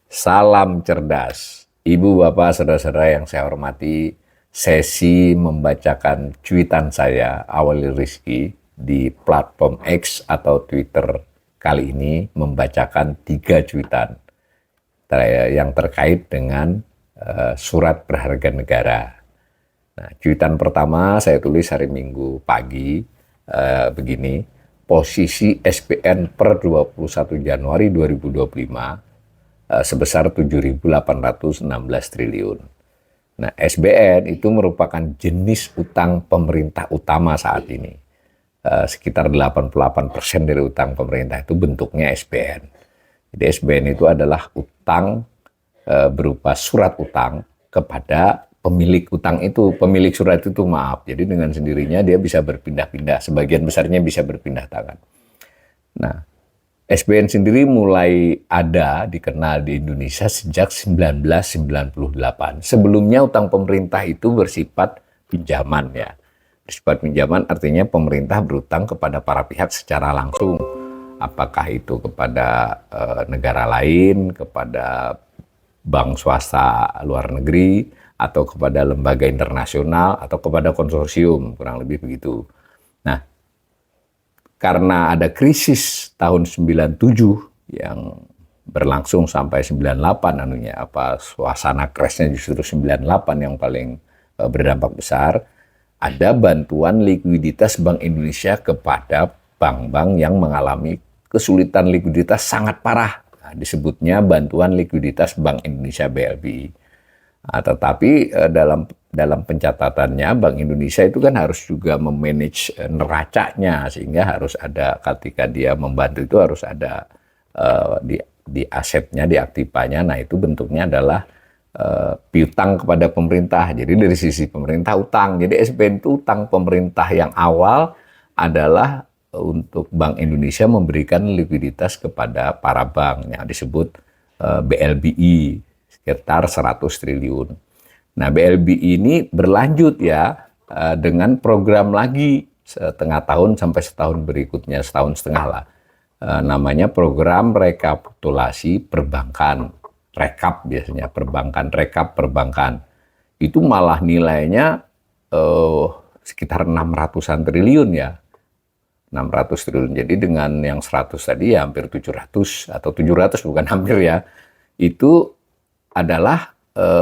Salam cerdas. Ibu, bapak, saudara-saudara yang saya hormati, sesi membacakan cuitan saya, Awali Rizky, di platform X atau Twitter kali ini membacakan 3 cuitan yang terkait dengan surat berharga negara. Nah, cuitan pertama saya tulis hari Minggu pagi, begini, posisi SBN per 21 Januari 2025 sebesar 7.816 triliun. Nah, SBN itu merupakan jenis utang pemerintah utama saat ini. Sekitar 88% dari utang pemerintah itu bentuknya SBN. Jadi SBN itu adalah utang berupa surat utang kepada pemilik utang itu, pemilik surat itu maaf. Jadi dengan sendirinya dia bisa berpindah-pindah, sebagian besarnya bisa berpindah tangan. Nah, SBN sendiri mulai ada, dikenal di Indonesia sejak 1998. Sebelumnya utang pemerintah itu bersifat pinjaman ya. Bersifat pinjaman artinya pemerintah berutang kepada para pihak secara langsung. Apakah itu kepada negara lain, kepada bank swasta luar negeri, atau kepada lembaga internasional, atau kepada konsorsium, kurang lebih begitu. Nah, karena ada krisis tahun 97 yang berlangsung sampai 98 suasana crashnya justru 98 yang paling berdampak besar, ada bantuan likuiditas Bank Indonesia kepada bank-bank yang mengalami kesulitan likuiditas sangat parah. Nah, disebutnya bantuan likuiditas Bank Indonesia BLBI. Tetapi dalam pencatatannya Bank Indonesia itu kan harus juga memanage neracanya, sehingga harus ada, ketika dia membantu itu harus ada di asetnya, di aktivanya. Nah, itu bentuknya adalah piutang kepada pemerintah. Jadi dari sisi pemerintah utang. Jadi SBN itu utang pemerintah yang awal adalah untuk Bank Indonesia memberikan likuiditas kepada para bank yang disebut BLBI. Sekitar 100 triliun. Nah, BLBI ini berlanjut ya dengan program lagi setengah tahun sampai setahun berikutnya, setahun setengah lah. Namanya program rekapitulasi perbankan, rekap biasanya, perbankan, rekap perbankan. Itu malah nilainya sekitar 600-an triliun ya. 600 triliun. Jadi dengan yang 100 tadi ya hampir 700 atau 700 bukan hampir ya. Itu adalah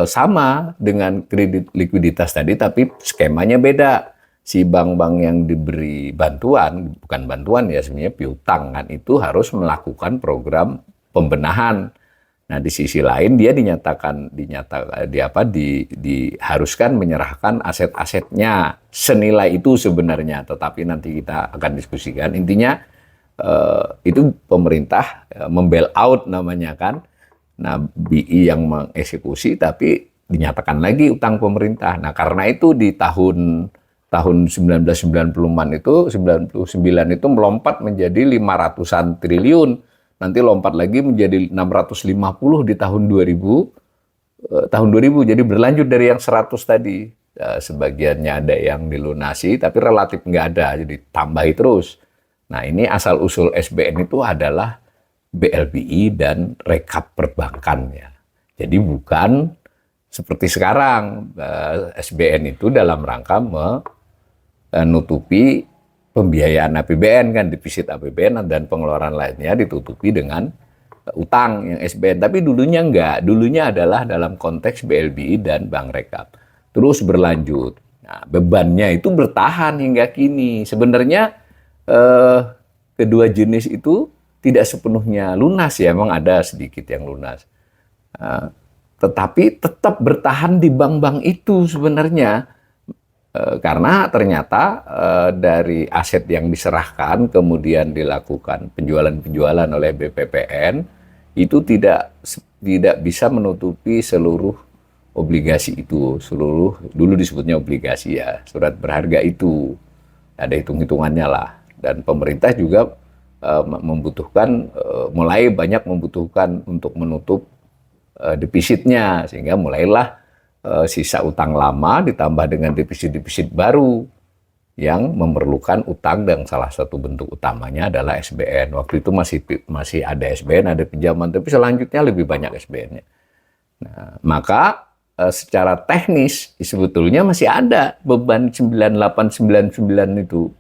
sama dengan kredit likuiditas tadi, tapi skemanya beda. Si bank-bank yang diberi bantuan, bukan bantuan ya sebenarnya piutang kan, itu harus melakukan program pembenahan. Nah, di sisi lain dia diharuskan menyerahkan aset-asetnya senilai itu sebenarnya, tetapi nanti kita akan diskusikan. Intinya itu pemerintah membail out namanya kan. Nah, BI yang mengeksekusi tapi dinyatakan lagi utang pemerintah. Nah, karena itu di tahun 1990-an itu, 99 itu melompat menjadi 500-an triliun. Nanti lompat lagi menjadi 650 di tahun 2000. Jadi berlanjut dari yang 100 tadi. Sebagiannya ada yang dilunasi tapi relatif nggak ada, jadi tambahi terus. Nah, ini asal-usul SBN itu adalah BLBI dan rekap perbankan ya. Jadi bukan seperti sekarang SBN itu dalam rangka menutupi pembiayaan APBN kan, defisit APBN dan pengeluaran lainnya ditutupi dengan utang yang SBN. Tapi dulunya enggak, dulunya adalah dalam konteks BLBI dan Bank Rekap. Terus berlanjut. Nah, bebannya itu bertahan hingga kini. Sebenarnya kedua jenis itu tidak sepenuhnya lunas ya, memang ada sedikit yang lunas. Tetapi tetap bertahan di bank-bank itu sebenarnya. Karena ternyata dari aset yang diserahkan kemudian dilakukan penjualan-penjualan oleh BPPN itu tidak bisa menutupi seluruh obligasi itu, dulu disebutnya obligasi ya, surat berharga itu. Ada hitung-hitungannya lah. Dan pemerintah juga mulai banyak membutuhkan untuk menutup defisitnya, sehingga mulailah sisa utang lama ditambah dengan defisit-defisit baru. yang memerlukan utang dan salah satu bentuk utamanya adalah SBN. Waktu itu masih ada SBN, ada pinjaman, tapi selanjutnya lebih banyak SBN-nya. Nah, maka secara teknis sebetulnya masih ada beban 9899 itu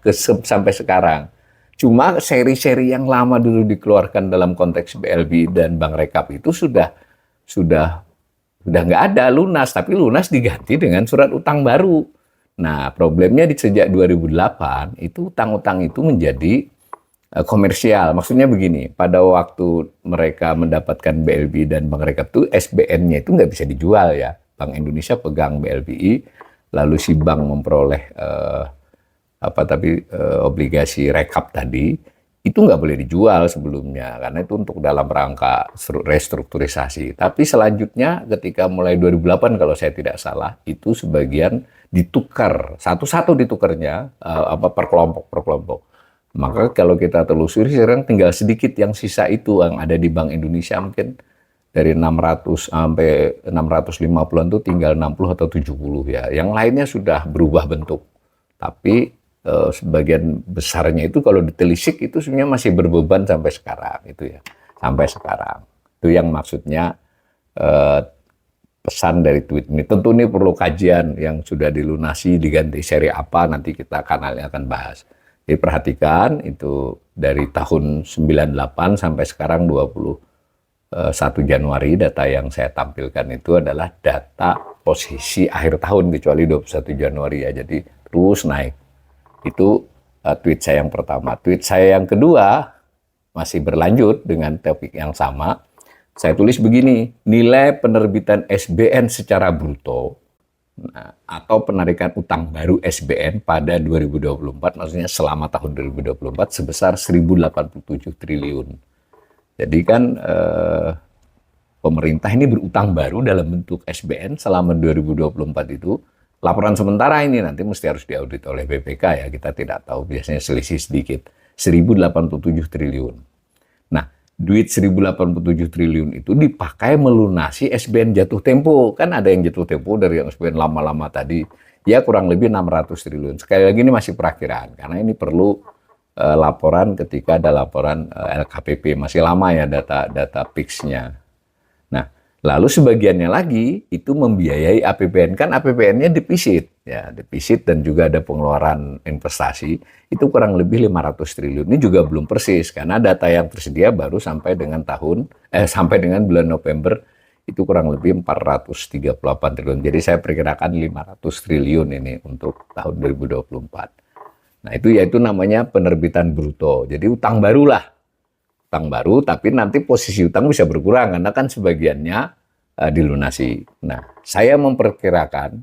sampai sekarang. Cuma seri-seri yang lama dulu dikeluarkan dalam konteks BLBI dan Bank Rekap itu sudah nggak ada lunas, tapi lunas diganti dengan surat utang baru. Nah, problemnya sejak 2008 itu utang-utang itu menjadi komersial. Maksudnya begini, pada waktu mereka mendapatkan BLBI dan Bank Rekap itu SBN-nya itu nggak bisa dijual ya. Bank Indonesia pegang BLBI, lalu si bank memperoleh obligasi rekap tadi, itu nggak boleh dijual sebelumnya, karena itu untuk dalam rangka restrukturisasi. Tapi selanjutnya ketika mulai 2008 kalau saya tidak salah, itu sebagian ditukar, satu-satu ditukarnya per kelompok. Maka kalau kita telusuri sekarang tinggal sedikit yang sisa itu yang ada di Bank Indonesia, mungkin dari 600 sampai 650-an itu tinggal 60 atau 70 ya. Yang lainnya sudah berubah bentuk. Tapi sebagian besarnya itu kalau ditelisik itu sebenarnya masih berbeban sampai sekarang itu ya. Sampai sekarang. Itu yang maksudnya pesan dari tweet ini. Tentu ini perlu kajian yang sudah dilunasi, diganti seri apa, nanti kita kanalnya akan bahas. Jadi perhatikan itu dari tahun 98 sampai sekarang 21 Januari data yang saya tampilkan itu adalah data posisi akhir tahun kecuali 21 Januari ya. Jadi terus naik. Itu tweet saya yang pertama. Tweet saya yang kedua masih berlanjut dengan topik yang sama. Saya tulis begini, nilai penerbitan SBN secara bruto atau penarikan utang baru SBN pada 2024, maksudnya selama tahun 2024 sebesar 1.087 triliun. Jadi kan pemerintah ini berutang baru dalam bentuk SBN selama 2024 itu. Laporan sementara ini nanti mesti harus diaudit oleh BPK ya, kita tidak tahu, biasanya selisih sedikit. 1.087 triliun. Nah, duit 1.087 triliun itu dipakai melunasi SBN jatuh tempo. Kan ada yang jatuh tempo dari yang SBN lama-lama tadi, ya kurang lebih 600 triliun. Sekali lagi ini masih perakiraan, karena ini perlu laporan ketika ada laporan LKPP. Masih lama ya data PIX-nya. Nah, lalu sebagiannya lagi itu membiayai APBN. Kan APBN-nya defisit, ya defisit dan juga ada pengeluaran investasi. Itu kurang lebih 500 triliun. Ini juga belum persis, karena data yang tersedia baru sampai dengan bulan November itu kurang lebih 438 triliun. Jadi saya perkirakan 500 triliun ini untuk tahun 2024. Nah, yaitu namanya penerbitan bruto. Jadi utang baru lah. Utang baru, tapi nanti posisi utang bisa berkurang karena kan sebagiannya dilunasi. Nah, saya memperkirakan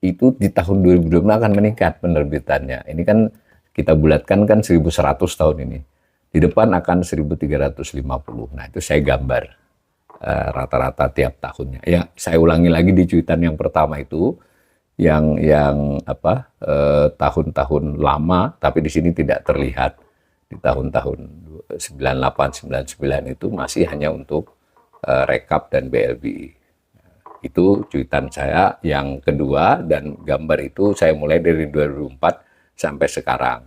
itu di tahun 2020 akan meningkat penerbitannya. Ini kan kita bulatkan kan 1.100 tahun ini. Di depan akan 1.350. Nah, itu saya gambar rata-rata tiap tahunnya. Ya, saya ulangi lagi di cuitan yang pertama itu yang tahun-tahun lama, tapi di sini tidak terlihat. Di tahun-tahun 98, 99 itu masih hanya untuk rekap dan BLBI. Itu cuitan saya yang kedua, dan gambar itu saya mulai dari 2004 sampai sekarang.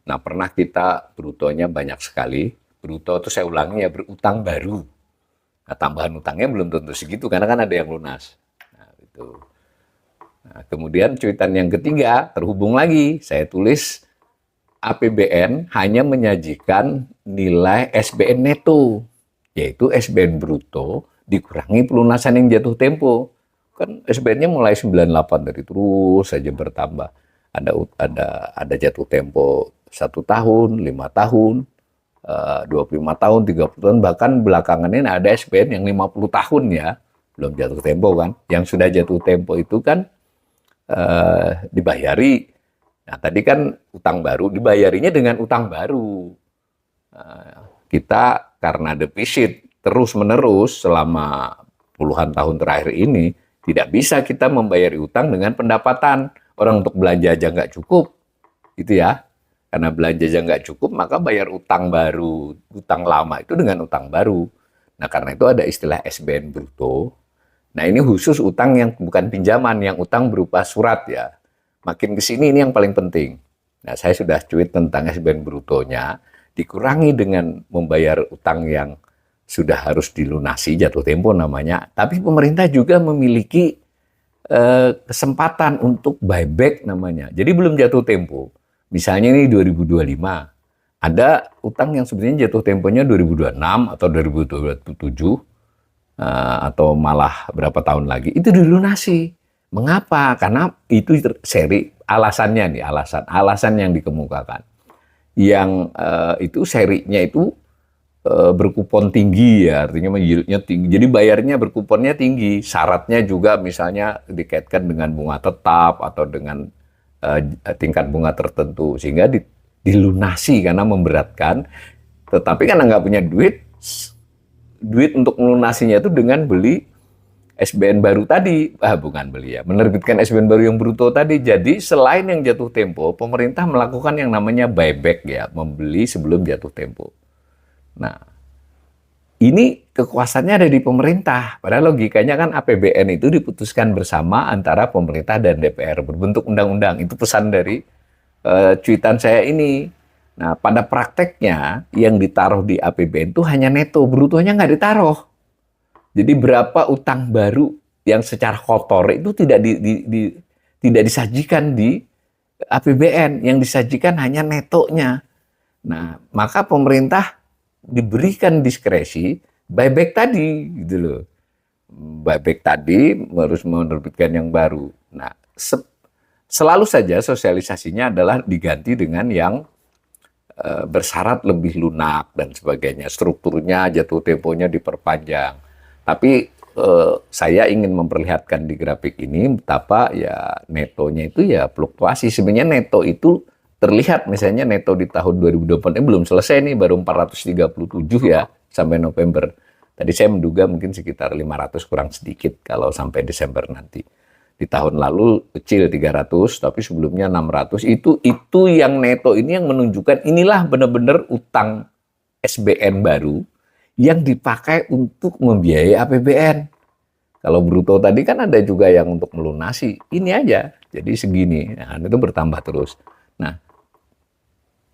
Nah, pernah kita brutonya banyak sekali. Bruto itu saya ulangi ya, berutang baru. Nah, tambahan utangnya belum tentu segitu karena kan ada yang lunas. Nah, itu. Nah, kemudian cuitan yang ketiga terhubung lagi. Saya tulis APBN hanya menyajikan nilai SBN neto, yaitu SBN bruto dikurangi pelunasan yang jatuh tempo. Kan SBN-nya mulai 98 dari terus saja bertambah. Ada jatuh tempo 1 tahun, 5 tahun, 25 tahun, 30 tahun, bahkan belakangan ini ada SBN yang 50 tahun ya, belum jatuh tempo kan. Yang sudah jatuh tempo itu kan dibayari. Nah, tadi kan utang baru, dibayarinya dengan utang baru. Kita karena defisit terus-menerus selama puluhan tahun terakhir ini, tidak bisa kita membayari utang dengan pendapatan. Orang untuk belanja aja nggak cukup, gitu ya. Karena belanja aja nggak cukup, maka bayar utang baru, utang lama itu dengan utang baru. Nah, karena itu ada istilah SBN bruto. Nah, ini khusus utang yang bukan pinjaman, yang utang berupa surat ya. Makin ke sini ini yang paling penting. Nah, saya sudah cuit tentang SBN brutonya, dikurangi dengan membayar utang yang sudah harus dilunasi, jatuh tempo namanya. Tapi pemerintah juga memiliki kesempatan untuk buyback namanya. Jadi belum jatuh tempo. Misalnya ini 2025, ada utang yang sebenarnya jatuh temponya 2026 atau 2027, atau malah berapa tahun lagi, itu dilunasi. Mengapa? Karena itu seri, alasannya nih, alasan yang dikemukakan. Yang itu serinya itu berkupon tinggi ya, artinya yieldnya tinggi. Jadi bayarnya berkuponnya tinggi. Syaratnya juga misalnya dikaitkan dengan bunga tetap atau dengan tingkat bunga tertentu, sehingga dilunasi karena memberatkan. Tetapi karena nggak punya duit untuk melunasinya itu dengan beli SBN baru tadi, bukan beli ya, menerbitkan SBN baru yang bruto tadi. Jadi selain yang jatuh tempo, pemerintah melakukan yang namanya buyback ya, membeli sebelum jatuh tempo. Nah, ini kekuasaannya ada di pemerintah. Padahal logikanya kan APBN itu diputuskan bersama antara pemerintah dan DPR berbentuk undang-undang. Itu pesan dari cuitan saya ini. Nah, pada prakteknya yang ditaruh di APBN itu hanya neto, brutonya nggak ditaruh. Jadi berapa utang baru yang secara kotor itu tidak disajikan di APBN, yang disajikan hanya netonya. Nah, maka pemerintah diberikan diskresi buyback tadi, gitu loh. Buyback tadi harus menerbitkan yang baru. Nah, selalu saja sosialisasinya adalah diganti dengan yang bersyarat lebih lunak dan sebagainya. Strukturnya, jatuh temponya diperpanjang. Tapi saya ingin memperlihatkan di grafik ini betapa ya netonya itu ya fluktuasi. Sebenarnya neto itu terlihat, misalnya neto di tahun 2024 ini belum selesai nih, baru 437 ya sampai November. Tadi saya menduga mungkin sekitar 500 kurang sedikit kalau sampai Desember nanti. Di tahun lalu kecil 300, tapi sebelumnya 600. Itu yang neto ini yang menunjukkan inilah benar-benar utang SBN baru yang dipakai untuk membiayai APBN. Kalau bruto tadi kan ada juga yang untuk melunasi. Ini aja, jadi segini. Nah, itu bertambah terus. Nah,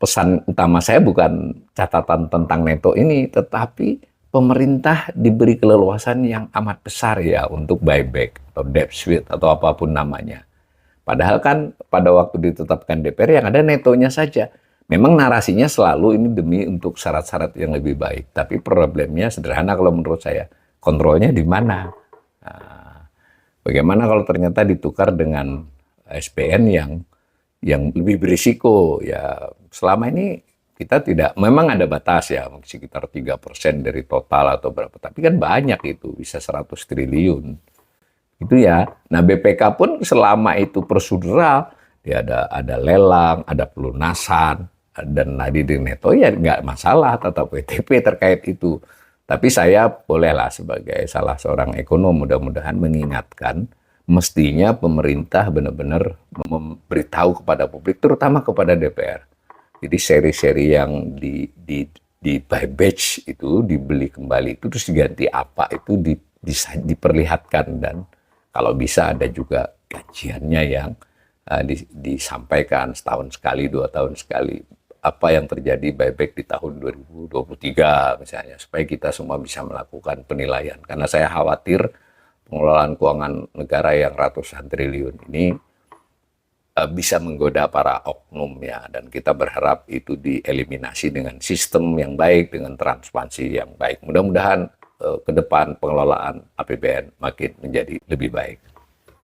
pesan utama saya bukan catatan tentang neto ini, tetapi pemerintah diberi keleluasan yang amat besar ya untuk buyback atau debt sweep atau apapun namanya. Padahal kan pada waktu ditetapkan DPR yang ada netonya saja. Memang narasinya selalu ini demi untuk syarat-syarat yang lebih baik. Tapi problemnya sederhana kalau menurut saya. Kontrolnya di mana? Nah, bagaimana kalau ternyata ditukar dengan SBN yang lebih berisiko? Ya, selama ini kita tidak, memang ada batas ya, sekitar 3% dari total atau berapa. Tapi kan banyak itu, bisa 100 triliun. Itu ya. Nah, BPK pun selama itu prosedural, ya ada lelang, ada pelunasan, dan tadi di neto ya nggak masalah tetap WTP terkait itu. Tapi saya bolehlah sebagai salah seorang ekonom mudah-mudahan mengingatkan, mestinya pemerintah benar-benar memberitahu kepada publik, terutama kepada DPR. Jadi seri-seri yang di buy batch itu dibeli kembali itu terus diganti apa itu diperlihatkan, dan kalau bisa ada juga kajiannya yang disampaikan setahun sekali, 2 tahun sekali. Apa yang terjadi buyback di tahun 2023 misalnya, supaya kita semua bisa melakukan penilaian. Karena saya khawatir pengelolaan keuangan negara yang ratusan triliun ini bisa menggoda para oknum ya, dan kita berharap itu dieliminasi dengan sistem yang baik, dengan transparansi yang baik. Mudah-mudahan ke depan pengelolaan APBN makin menjadi lebih baik.